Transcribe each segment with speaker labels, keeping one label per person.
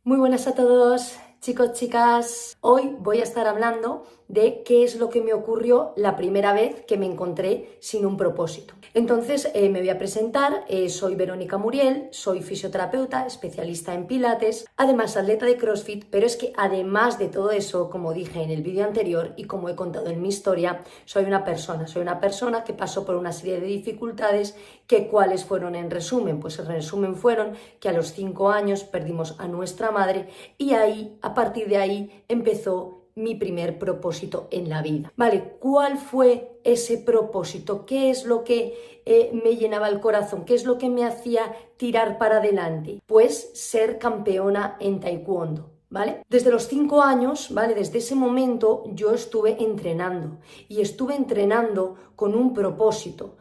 Speaker 1: Muy buenas a todos, chicos, chicas. Hoy voy a estar hablando de qué es lo que me ocurrió la primera vez que me encontré sin un propósito. Entonces, me voy a presentar. Soy Verónica Muriel, soy fisioterapeuta, especialista en pilates, además atleta de CrossFit, pero es que además de todo eso, como dije en el vídeo anterior y como he contado en mi historia, soy una persona que pasó por una serie de dificultades que ¿cuáles fueron en resumen? Pues en resumen fueron que a los 5 años perdimos a nuestra madre y ahí, a partir de ahí, empezó mi primer propósito en la vida. Vale, ¿cuál fue ese propósito? ¿Qué es lo que me llenaba el corazón? ¿Qué es lo que me hacía tirar para adelante? Pues ser campeona en taekwondo. ¿Vale? Desde los 5 años, ¿vale? Desde ese momento yo estuve entrenando y estuve entrenando con un propósito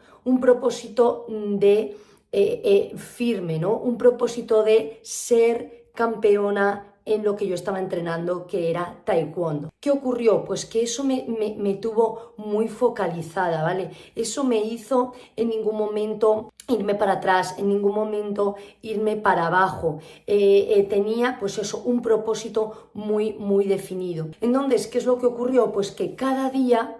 Speaker 1: de firme, ¿no? Un propósito de ser campeona en lo que yo estaba entrenando, que era taekwondo. ¿Qué ocurrió? Pues que eso me tuvo muy focalizada, ¿vale? Eso me hizo en ningún momento irme para atrás, en ningún momento irme para abajo. Tenía, pues eso, un propósito muy definido. Entonces, ¿qué es lo que ocurrió? Pues que cada día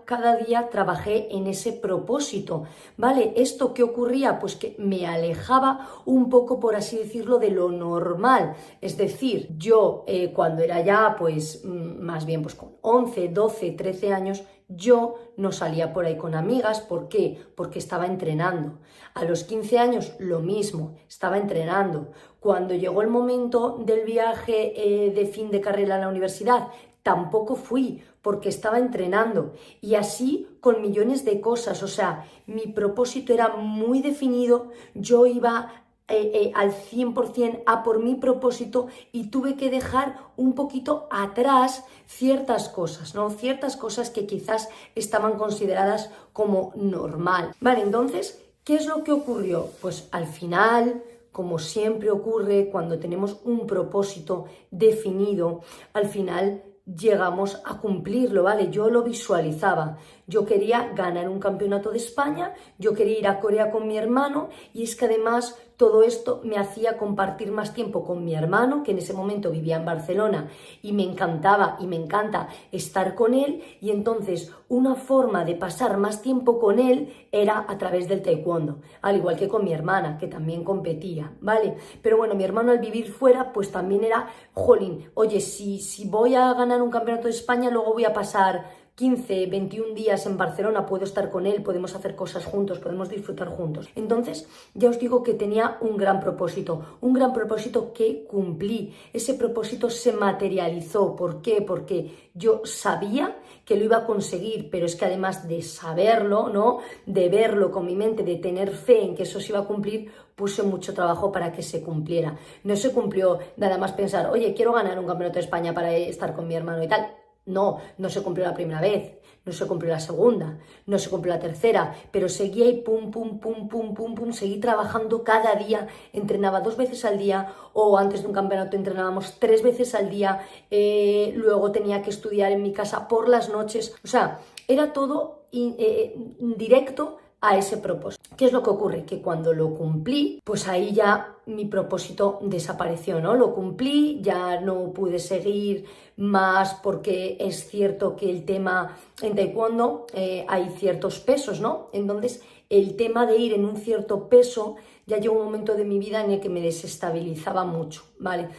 Speaker 1: trabajé en ese propósito, ¿vale? ¿Esto qué ocurría? Pues que me alejaba un poco, por así decirlo, de lo normal. Es decir, yo cuando era ya, pues más bien pues con 11, 12, 13 años, yo no salía por ahí con amigas. ¿Por qué? Porque estaba entrenando. A los 15 años lo mismo, estaba entrenando. Cuando llegó el momento del viaje de fin de carrera a la universidad, tampoco fui porque estaba entrenando. Y así con millones de cosas. O sea, mi propósito era muy definido, yo iba al 100% a por mi propósito y tuve que dejar un poquito atrás ciertas cosas, ¿no? Ciertas cosas que quizás estaban consideradas como normal. Vale, entonces, ¿qué es lo que ocurrió? Pues al final, como siempre ocurre cuando tenemos un propósito definido, al final llegamos a cumplirlo, ¿vale? Yo lo visualizaba. Yo quería ganar un campeonato de España, yo quería ir a Corea con mi hermano y es que además todo esto me hacía compartir más tiempo con mi hermano, que en ese momento vivía en Barcelona y me encantaba y me encanta estar con él, y entonces una forma de pasar más tiempo con él era a través del taekwondo, al igual que con mi hermana, que también competía, ¿vale? Pero bueno, mi hermano al vivir fuera, pues también era, jolín, oye, si voy a ganar un campeonato de España, luego voy a pasar 15, 21 días en Barcelona, puedo estar con él, podemos hacer cosas juntos, podemos disfrutar juntos. Entonces, ya os digo que tenía un gran propósito que cumplí. Ese propósito se materializó. ¿Por qué? Porque yo sabía que lo iba a conseguir, pero es que además de saberlo, ¿no? De verlo con mi mente, de tener fe en que eso se iba a cumplir, puse mucho trabajo para que se cumpliera. No se cumplió nada más pensar, oye, quiero ganar un campeonato de España para estar con mi hermano y tal. No se cumplió la primera vez, no se cumplió la segunda, no se cumplió la tercera, pero seguía y pum, seguí trabajando cada día, entrenaba 2 veces al día, o antes de un campeonato entrenábamos 3 veces al día, luego tenía que estudiar en mi casa por las noches, o sea, era todo directo a ese propósito. ¿Qué es lo que ocurre? Que cuando lo cumplí, pues ahí ya mi propósito desapareció, ¿no? Lo cumplí, ya no pude seguir más porque es cierto que el tema en taekwondo hay ciertos pesos, ¿no? Entonces el tema de ir en un cierto peso ya llegó un momento de mi vida en el que me desestabilizaba mucho, ¿vale?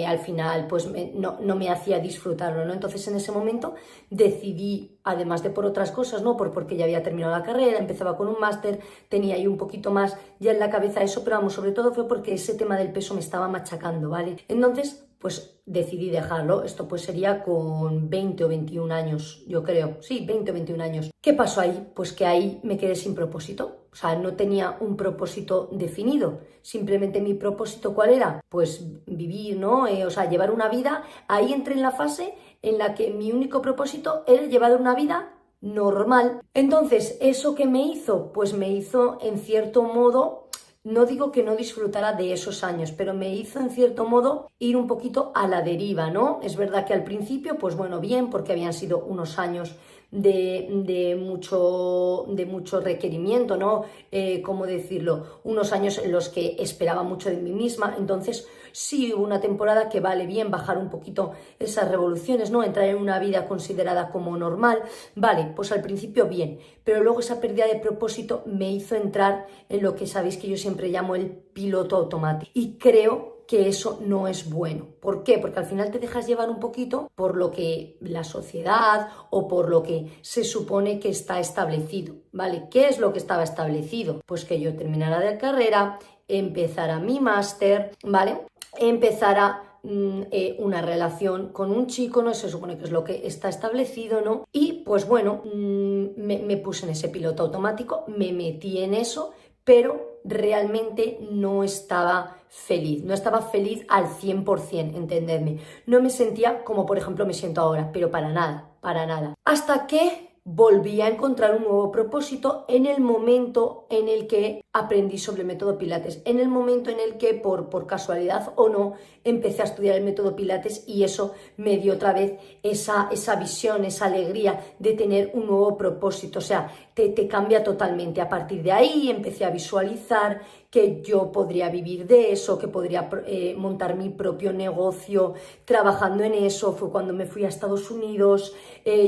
Speaker 1: Al final pues no me hacía disfrutarlo, ¿no? Entonces en ese momento decidí, además de por otras cosas, ¿no? Porque ya había terminado la carrera, empezaba con un máster, tenía ahí un poquito más ya en la cabeza eso, pero vamos, sobre todo fue porque ese tema del peso me estaba machacando, ¿vale? Entonces, pues decidí dejarlo. Esto pues sería con 20 o 21 años, yo creo. Sí, 20 o 21 años. ¿Qué pasó ahí? Pues que ahí me quedé sin propósito. O sea, no tenía un propósito definido. Simplemente mi propósito, ¿cuál era? Pues vivir, ¿no? O sea, llevar una vida. Ahí entré en la fase en la que mi único propósito era llevar una vida normal. Entonces, ¿eso qué me hizo? Pues me hizo, en cierto modo, no digo que no disfrutara de esos años, pero me hizo en cierto modo ir un poquito a la deriva, ¿no? Es verdad que al principio, pues bueno, bien, porque habían sido unos años de mucho requerimiento, ¿no? ¿Cómo decirlo? Unos años en los que esperaba mucho de mí misma, entonces sí hubo una temporada que vale bien bajar un poquito esas revoluciones, ¿no? Entrar en una vida considerada como normal, vale, pues al principio bien, pero luego esa pérdida de propósito me hizo entrar en lo que sabéis que yo siempre llamo el piloto automático, y creo que eso no es bueno. ¿Por qué? Porque al final te dejas llevar un poquito por lo que la sociedad o por lo que se supone que está establecido, ¿vale? ¿Qué es lo que estaba establecido? Pues que yo terminara de carrera, empezara mi máster, ¿vale? Empezara una relación con un chico, no se supone que es lo que está establecido, ¿no? Y pues bueno, me puse en ese piloto automático, me metí en eso, pero realmente no estaba feliz al 100%, entendedme. No me sentía como por ejemplo me siento ahora, pero para nada. Hasta que volví a encontrar un nuevo propósito en el momento en el que aprendí sobre el método Pilates, en el momento en el que por casualidad o no empecé a estudiar el método Pilates, y eso me dio otra vez esa visión, esa alegría de tener un nuevo propósito. O sea, te cambia totalmente. A partir de ahí empecé a visualizar que yo podría vivir de eso, que podría montar mi propio negocio trabajando en eso. Fue cuando me fui a Estados Unidos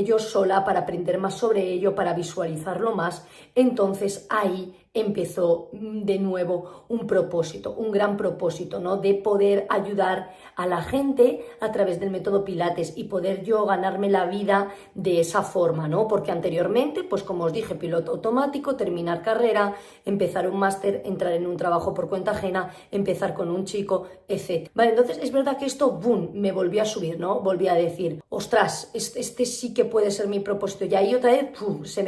Speaker 1: yo sola para aprender más sobre ello, para visualizarlo más. Entonces ahí empezó de nuevo un propósito, un gran propósito, ¿no? De poder ayudar a la gente a través del método Pilates y poder yo ganarme la vida de esa forma, ¿no? Porque anteriormente, pues como os dije, piloto automático, terminar carrera, empezar un máster, entrar en un trabajo por cuenta ajena, empezar con un chico, etc. Vale, entonces es verdad que esto, boom, me volvió a subir, ¿no? Volví a decir, ostras, este sí que puede ser mi propósito. Y ahí otra vez, pum, se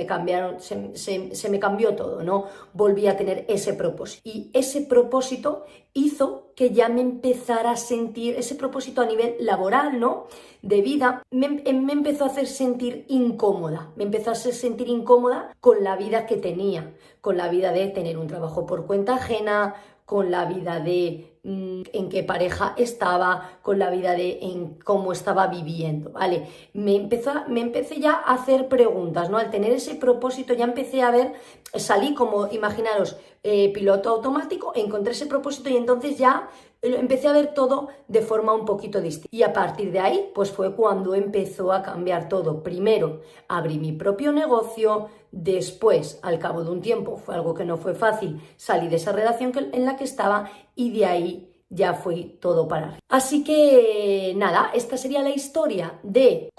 Speaker 1: me cambió todo, ¿no? Volví a tener ese propósito. Y ese propósito hizo que ya me empezara a sentir, ese propósito a nivel laboral, ¿no? De vida, me empezó a hacer sentir incómoda. Me empezó a hacer sentir incómoda con la vida que tenía, con la vida de tener un trabajo por cuenta ajena, con la vida de en qué pareja estaba, con la vida de en cómo estaba viviendo, ¿vale? Me empecé ya a hacer preguntas, ¿no? Al tener ese propósito ya empecé a ver, salí como, imaginaros, piloto automático, encontré ese propósito y entonces ya empecé a ver todo de forma un poquito distinta. Y a partir de ahí, pues fue cuando empezó a cambiar todo. Primero, abrí mi propio negocio. Después, al cabo de un tiempo, fue algo que no fue fácil, salí de esa relación en la que estaba, y de ahí ya fue todo para arriba. Así que nada, esta sería la historia de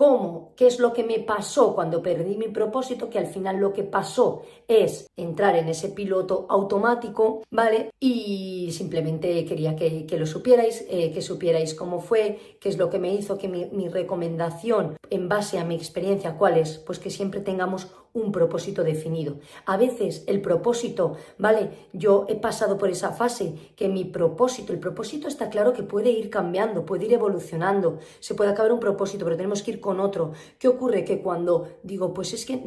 Speaker 1: qué es lo que me pasó cuando perdí mi propósito, que al final lo que pasó es entrar en ese piloto automático, ¿vale? Y simplemente quería que lo supierais, que supierais cómo fue, qué es lo que me hizo, que mi recomendación en base a mi experiencia, ¿cuál es? Pues que siempre tengamos un propósito definido. A veces el propósito, ¿vale? Yo he pasado por esa fase que el propósito está claro que puede ir cambiando, puede ir evolucionando, se puede acabar un propósito, pero tenemos que ir con otro. ¿Qué ocurre? Que cuando digo, pues es que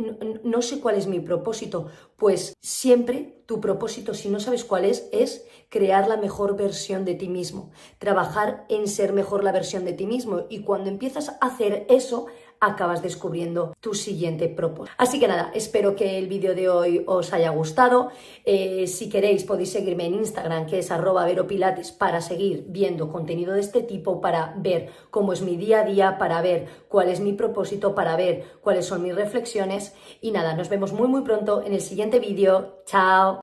Speaker 1: no sé cuál es mi propósito, pues siempre tu propósito, si no sabes cuál es crear la mejor versión de ti mismo, trabajar en ser mejor la versión de ti mismo, y cuando empiezas a hacer eso, acabas descubriendo tu siguiente propósito. Así que nada, espero que el vídeo de hoy os haya gustado. Si queréis podéis seguirme en Instagram, que es @veropilates, para seguir viendo contenido de este tipo, para ver cómo es mi día a día, para ver cuál es mi propósito, para ver cuáles son mis reflexiones. Y nada, nos vemos muy pronto en el siguiente vídeo. ¡Chao!